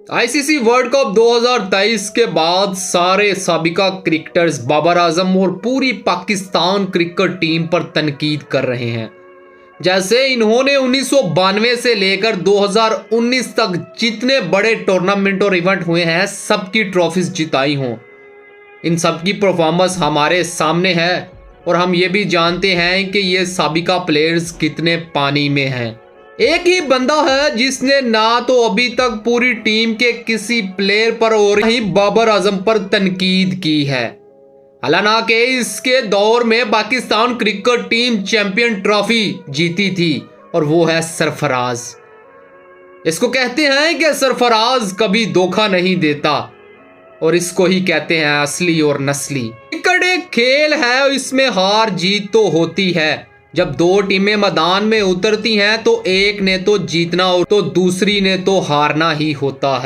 ICC world cup 2023 के बाद सारे साबिका क्रिकेटर्स बाबर आजम और पूरी पाकिस्तान क्रिकेट टीम पर तनकीद कर रहे हैं। जैसे इन्होंने 1992 से लेकर 2019 तक जितने बड़े टूर्नामेंट और इवेंट हुए हैं सबकी ट्रॉफीज जिताई हों। इन सब की परफॉर्मेंस हमारे सामने है और हम ये भी जानते हैं कि ये साबिका प्लेयर्स कितने पानी में हैं। एक ही बंदा है जिसने ना तो अभी तक पूरी टीम के किसी प्लेयर पर और ही बाबर आजम पर तनकीद की है। हालांकि इसके दौर में Pakistan cricket team champion trophy जीती थी और वो है सरफराज। इसको कहते हैं कि सरफराज कभी धोखा नहीं देता और इसको ही कहते हैं असली और नस्ली। क्रिकेट एक खेल है, इसमें हार जीत तो होती है। जब दो टीमें मैदान में उतरती हैं तो एक ने तो जीतना और तो दूसरी ने तो हारना ही होता है।